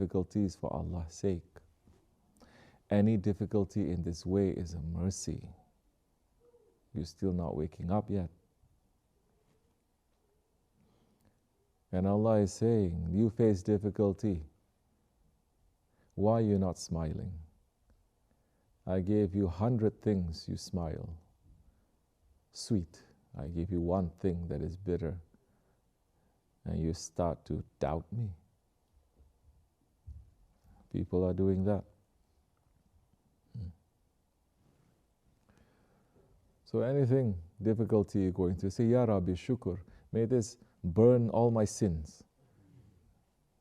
difficulties for Allah's sake. Any difficulty in this way is a mercy. You're still not waking up yet. And Allah is saying, you face difficulty. Why are you not smiling? I gave you 100 things, you smile. Sweet. I give you one thing that is bitter, and you start to doubt me. People are doing that. So anything, difficulty you're going to say, Ya Rabbi, shukr, may this burn all my sins.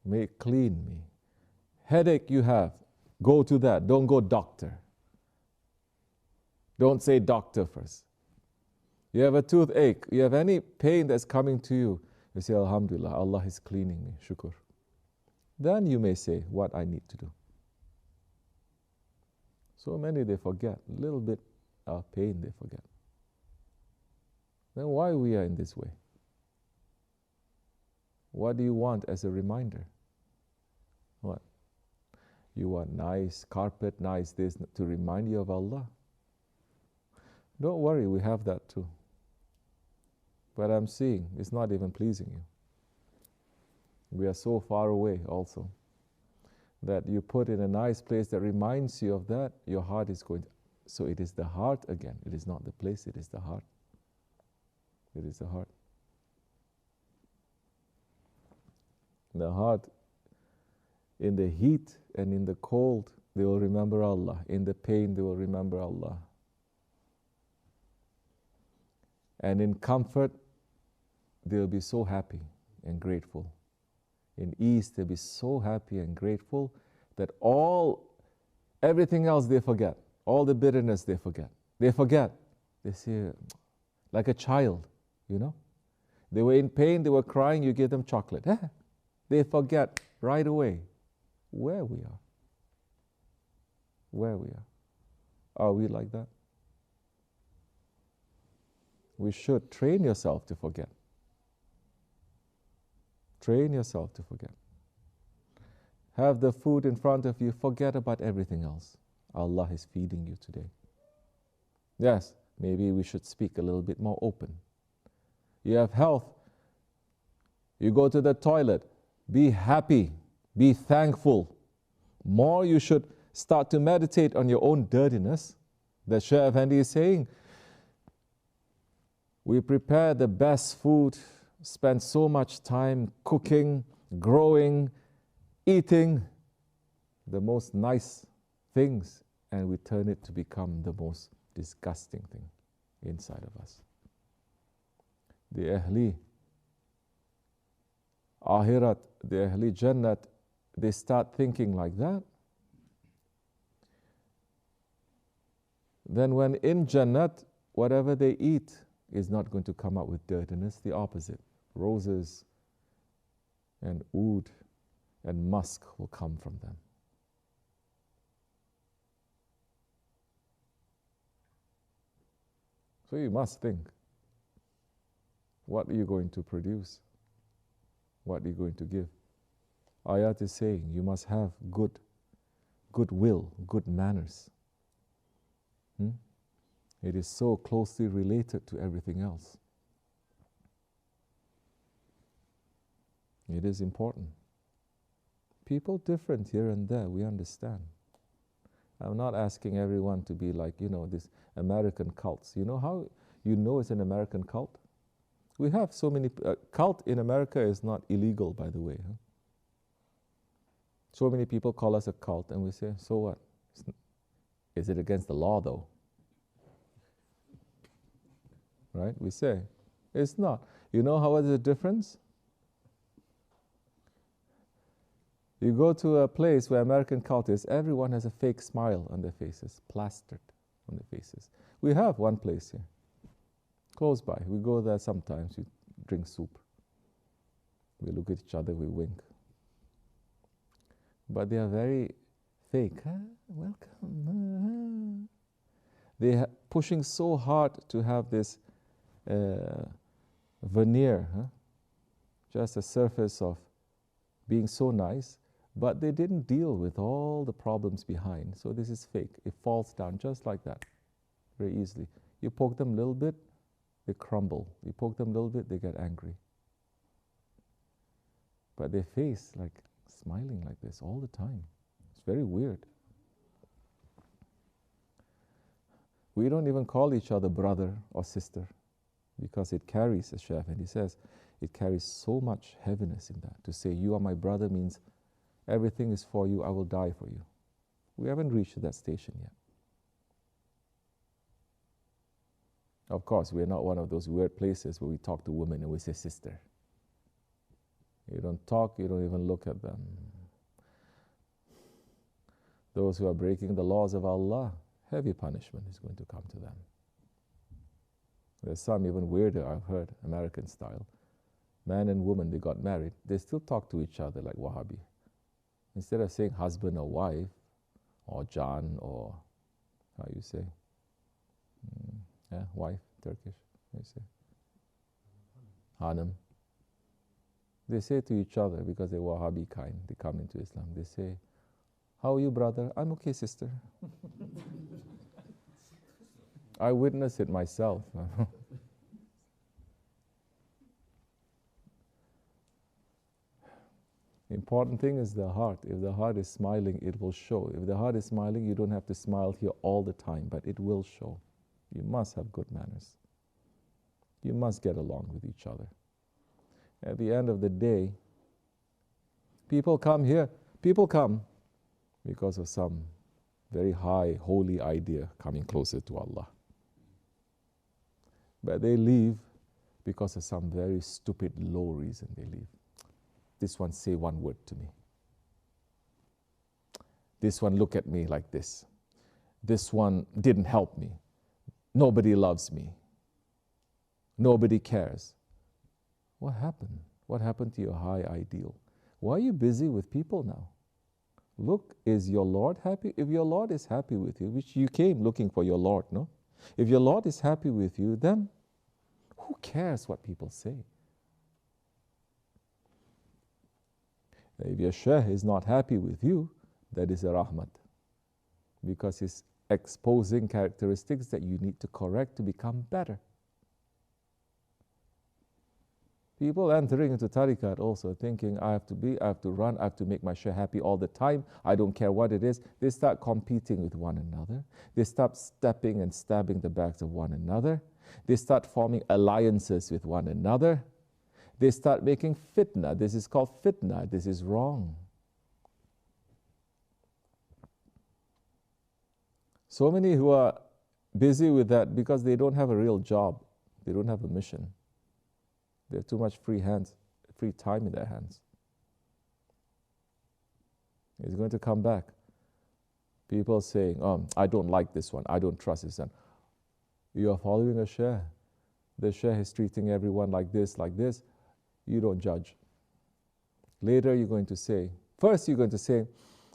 May it clean me. Headache you have, go to that. Don't go doctor. Don't say doctor first. You have a toothache, you have any pain that's coming to you, you say, Alhamdulillah, Allah is cleaning me, shukr. Then you may say what I need to do. So many, they forget. A little bit of pain, they forget. Then why we are in this way? What do you want as a reminder? What? You want nice carpet, nice this, to remind you of Allah? Don't worry, we have that too. But I'm seeing it's not even pleasing you. We are so far away also that you put in a nice place that reminds you of that, your heart is going to. So it is the heart again. It is not the place, it is the heart. It is the heart. The heart, in the heat and in the cold, they will remember Allah. In the pain, they will remember Allah. And in comfort, they'll be so happy and grateful. In ease, they'll be so happy and grateful that everything else they forget. All the bitterness they forget. They forget. They say, like a child, you know. They were in pain, they were crying, you give them chocolate. They forget right away where we are. Where we are. Are we like that? We should train yourself to forget. Train yourself to forget. Have the food in front of you, forget about everything else. Allah is feeding you today. Yes, maybe we should speak a little bit more open. You have health. You go to the toilet. Be happy. Be thankful. More you should start to meditate on your own dirtiness. That Shaykh Effendi is saying, we prepare the best food, spend so much time cooking, growing, eating the most nice things, and we turn it to become the most disgusting thing inside of us. The Ahli Ahirat, the Ahli Jannat, they start thinking like that. Then when in Jannat, whatever they eat is not going to come out with dirtiness, the opposite. Roses and oud and musk will come from them. So you must think, what are you going to produce? What are you going to give? Ayat is saying you must have goodwill, good manners. It is so closely related to everything else. It is important. People different here and there, we understand. I'm not asking everyone to be like, this American cults. You know how you know it's an American cult? We have so many, cult in America is not illegal, by the way. So many people call us a cult and we say, so what? Is it against the law though? Right? We say, it's not. You know how is the difference? You go to a place where American cult is, everyone has a fake smile on their faces, plastered on their faces. We have one place here, close by. We go there sometimes, we drink soup. We look at each other, we wink. But they are very fake. Welcome. They are pushing so hard to have this veneer, just a surface of being so nice, But they didn't deal with all the problems behind. So this is fake. It falls down just like that, very easily. You poke them a little bit, they crumble. You poke them a little bit, they get angry. But their face, like smiling like this all the time. It's very weird. We don't even call each other brother or sister because it carries, as Shaykh Effendi says, it carries so much heaviness in that. To say you are my brother means everything is for you, I will die for you. We haven't reached that station yet. Of course, we're not one of those weird places where we talk to women and we say sister. You don't talk, you don't even look at them. Those who are breaking the laws of Allah, heavy punishment is going to come to them. There's some even weirder, I've heard, American style. Man and woman, they got married, they still talk to each other like Wahhabi. Instead of saying husband or wife, or John, or how you say? Yeah, wife, Turkish, how you say? Hanım. They say to each other, because they're Wahhabi kind, they come into Islam, they say, how are you, brother? I'm okay, sister. I witnessed it myself. The important thing is the heart. If the heart is smiling, it will show. If the heart is smiling, you don't have to smile here all the time, but it will show. You must have good manners. You must get along with each other. At the end of the day, people come here, people come because of some very high, holy idea coming closer to Allah. But they leave because of some very stupid, low reason they leave. This one say one word to me. This one look at me like this. This one didn't help me. Nobody loves me. Nobody cares. What happened? What happened to your high ideal? Why are you busy with people now? Look, is your Lord happy? If your Lord is happy with you, which you came looking for your Lord, no? If your Lord is happy with you, then who cares what people say? If your Shaykh is not happy with you, that is a rahmat. Because he's exposing characteristics that you need to correct to become better. People entering into tariqat also thinking, I have to run, I have to make my Shaykh happy all the time. I don't care what it is. They start competing with one another. They start stepping and stabbing the backs of one another. They start forming alliances with one another. They start making fitna. This is called fitna. This is wrong. So many who are busy with that because they don't have a real job. They don't have a mission. They have too much free time in their hands. It's going to come back. People saying, I don't like this one. I don't trust this one. You are following a Shaykh. The Shaykh is treating everyone like this, like this. You don't judge. Later you're going to say, first you're going to say,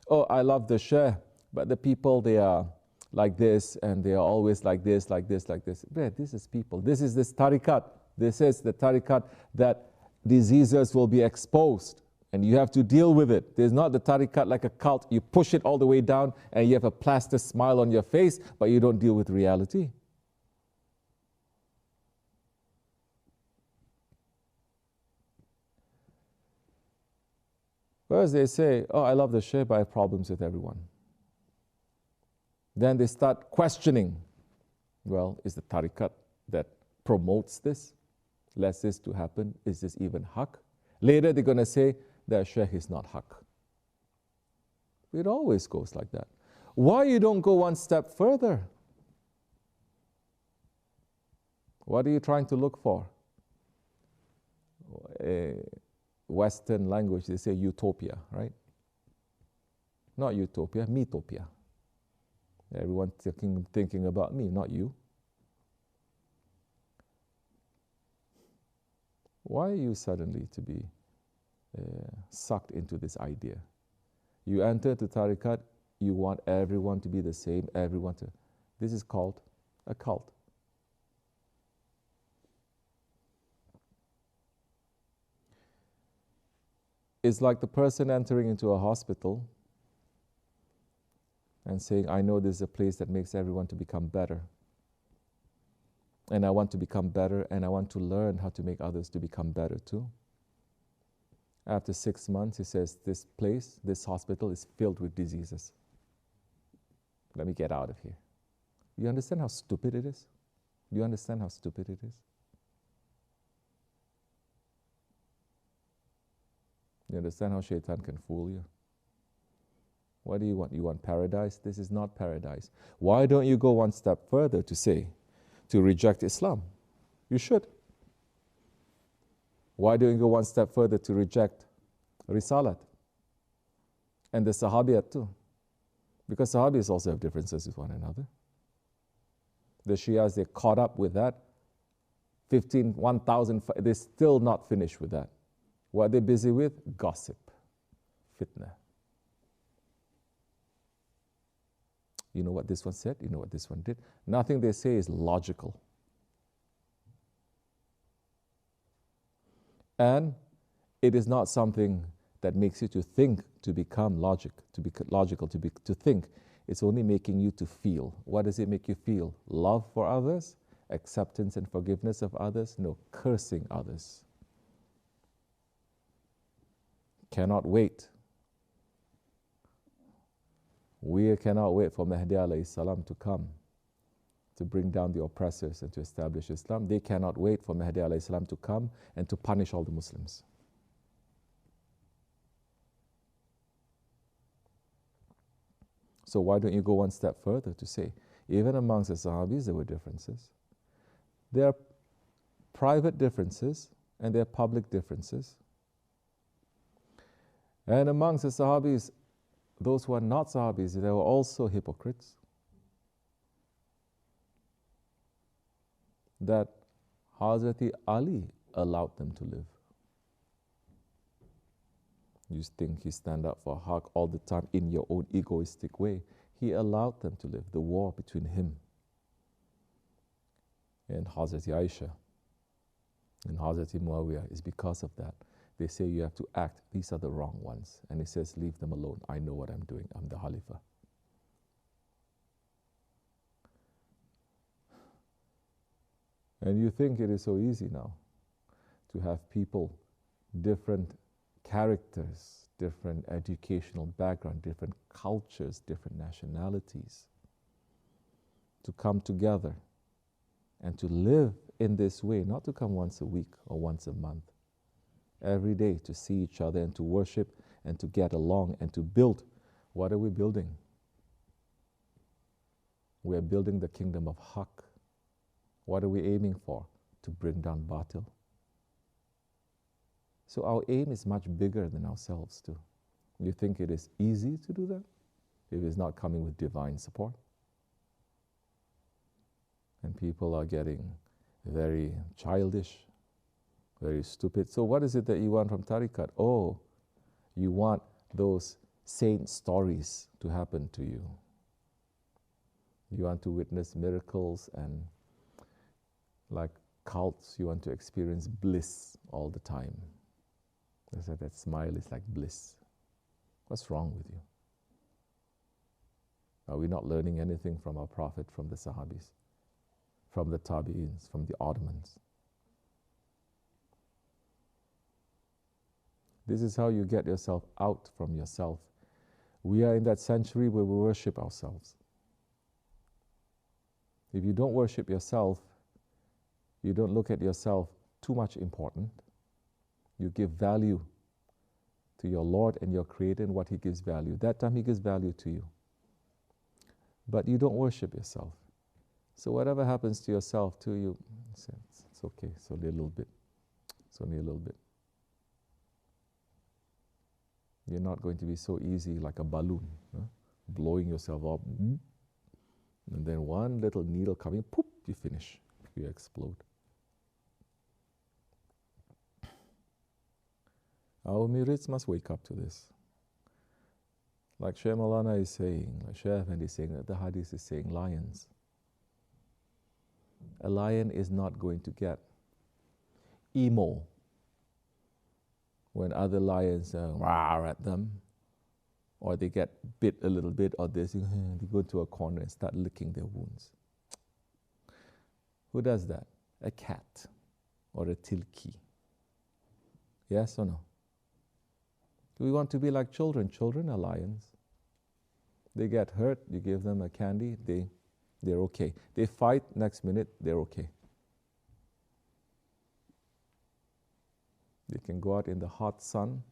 oh, I love the Shaykh, but the people, they are like this, and they are always like this, like this, like this. But this is people. This is this tariqat. This is the tariqat that diseases will be exposed, and you have to deal with it. There's not the tariqat like a cult. You push it all the way down, and you have a plaster smile on your face, but you don't deal with reality. First they say, oh, I love the Shaykh, but I have problems with everyone. Then they start questioning, well, is the tariqat that promotes this, lets this to happen, is this even haq? Later they're going to say that Shaykh is not haq. It always goes like that. Why you don't go one step further? What are you trying to look for? Western language, they say utopia, right? Not utopia, metopia. Everyone thinking about me, not you. Why are you suddenly to be sucked into this idea? You enter the tariqat, you want everyone to be the same, everyone to... This is called a cult. It's like the person entering into a hospital and saying, I know this is a place that makes everyone to become better. And I want to become better, and I want to learn how to make others to become better too. After 6 months, he says, this place, this hospital is filled with diseases. Let me get out of here. You understand how stupid it is? Do you understand how stupid it is? You understand how Shaitan can fool you? What do you want? You want paradise? This is not paradise. Why don't you go one step further to say, to reject Islam? You should. Why don't you go one step further to reject Risalat and the Sahabiyat too? Because Sahabis also have differences with one another. The Shias, they're caught up with that. 1,000, they're still not finished with that. What are they busy with? Gossip, fitna. You know what this one said? You know what this one did? Nothing they say is logical. And it is not something that makes you to think, to become logical, to think. It's only making you to feel. What does it make you feel? Love for others, acceptance and forgiveness of others? No, cursing others. Cannot wait. We cannot wait for Mahdi alayhi salam to come to bring down the oppressors and to establish Islam. They cannot wait for Mahdi alayhi salam to come and to punish all the Muslims. So why don't you go one step further to say, even amongst the Sahabis there were differences. There are private differences and there are public differences. And amongst the Sahabis, those who are not Sahabis, there were also hypocrites. That Hazrati Ali allowed them to live. You think he stand up for haq all the time in your own egoistic way. He allowed them to live. The war between him and Hazrati Aisha and Hazrati Muawiyah is because of that. They say you have to act. These are the wrong ones. And he says, leave them alone. I know what I'm doing. I'm the Khalifa. And you think it is so easy now to have people, different characters, different educational background, different cultures, different nationalities, to come together and to live in this way, not to come once a week or once a month, every day to see each other and to worship and to get along and to build. What are we building? We are building the kingdom of Haqq. What are we aiming for? To bring down Batil. So our aim is much bigger than ourselves too. You think it is easy to do that? If it's not coming with divine support. And people are getting very childish, very stupid. So what is it that you want from Tariqat? Oh, you want those saint stories to happen to you. You want to witness miracles, and like cults, you want to experience bliss all the time. They said that smile is like bliss. What's wrong with you? Are we not learning anything from our Prophet, from the Sahabis, from the Tabi'ins, from the Ottomans? This is how you get yourself out from yourself. We are in that century where we worship ourselves. If you don't worship yourself, you don't look at yourself too much important. You give value to your Lord and your Creator and what He gives value. That time He gives value to you. But you don't worship yourself. So whatever happens to yourself, to you, it's okay. It's only a little bit. It's only a little bit. You're not going to be so easy like a balloon, blowing yourself up, and then one little needle coming, poop, you finish, you explode. Our murids must wake up to this. Like Shaykh Maulana is saying, like Shaykh Efendi is saying, that the hadith is saying lions. A lion is not going to get emo when other lions roar at them, or they get bit a little bit, or they go to a corner and start licking their wounds. Who does that? A cat or a tilki. Yes or no? Do we want to be like children? Children are lions. They get hurt, you give them a candy, they're okay. They fight, next minute, they're okay. They can go out in the hot sun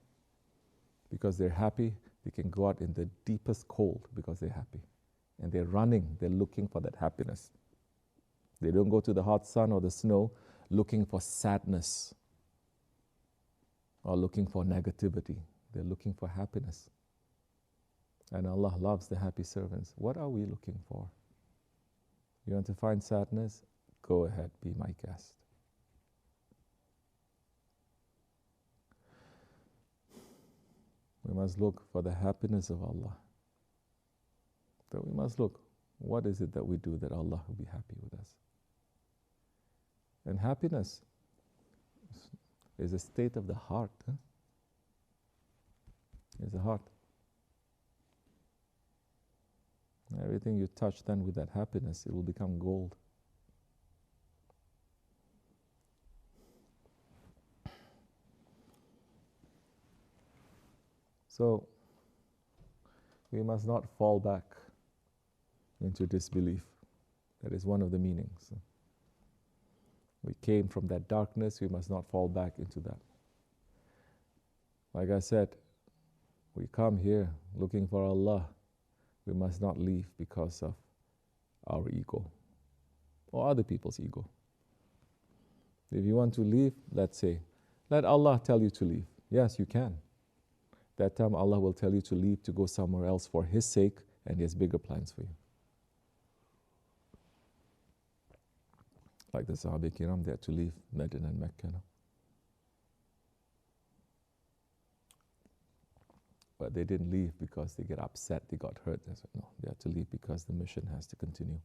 because they're happy. They can go out in the deepest cold because they're happy. And they're running, they're looking for that happiness. They don't go to the hot sun or the snow looking for sadness or looking for negativity. They're looking for happiness. And Allah loves the happy servants. What are we looking for? You want to find sadness? Go ahead, be my guest. We must look for the happiness of Allah. But we must look, what is it that we do that Allah will be happy with us? And happiness is a state of the heart. It's the heart. Everything you touch then with that happiness, it will become gold. So, we must not fall back into disbelief. That is one of the meanings. We came from that darkness, we must not fall back into that. Like I said, we come here looking for Allah. We must not leave because of our ego or other people's ego. If you want to leave, let's say, let Allah tell you to leave. Yes, you can. That time Allah will tell you to leave to go somewhere else for His sake, and He has bigger plans for you. Like the Sahabi-Kiram, they had to leave Medina and Mecca. No? But they didn't leave because they get upset, they got hurt. They said, no, they had to leave because the mission has to continue.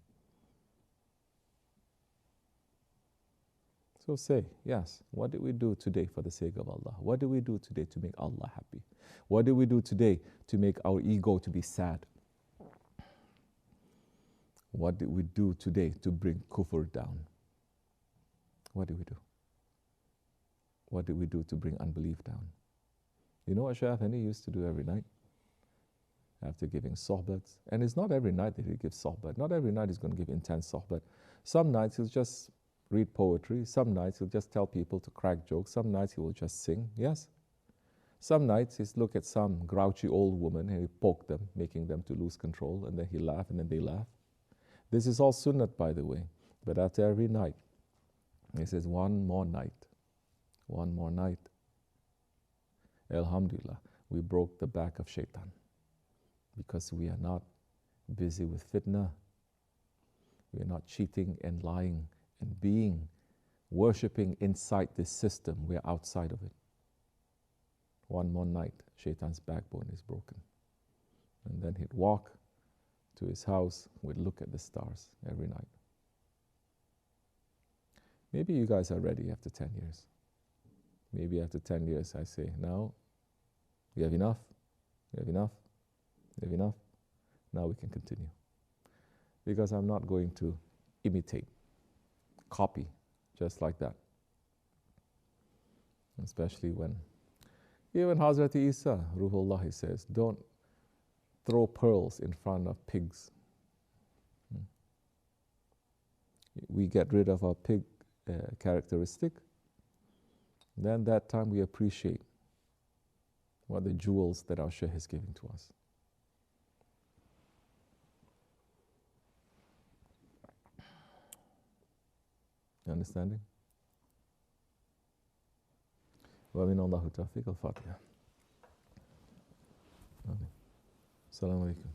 So say, yes, what did we do today for the sake of Allah? What did we do today to make Allah happy? What did we do today to make our ego to be sad? What did we do today to bring kufr down? What did we do? What did we do to bring unbelief down? You know what Shaykh Efendi used to do every night? After giving sohbets, and it's not every night that he gives sohbet. Not every night he's going to give intense sohbet. Some nights he'll just read poetry. Some nights he'll just tell people to crack jokes. Some nights he will just sing. Yes. Some nights he'll look at some grouchy old woman and he poke them, making them to lose control, and then he laugh and then they laugh. This is all sunnat, by the way. But after every night, he says, one more night. One more night. Alhamdulillah, we broke the back of shaitan because we are not busy with fitna. We are not cheating and lying and being, worshipping inside this system. We are outside of it. One more night, shaitan's backbone is broken. And then he'd walk to his house, we'd look at the stars every night. Maybe you guys are ready after 10 years. Maybe after 10 years I say, now we have enough, we have enough, we have enough. Now we can continue. Because I'm not going to imitate, copy, just like that. Especially when, even Hazrat Isa, Ruhullah, he says, don't throw pearls in front of pigs. We get rid of our pig characteristic, then that time we appreciate what the jewels that our Shaykh is giving to us. You understanding? ومن الله التوفيق الفاتحة. Assalamu alaikum.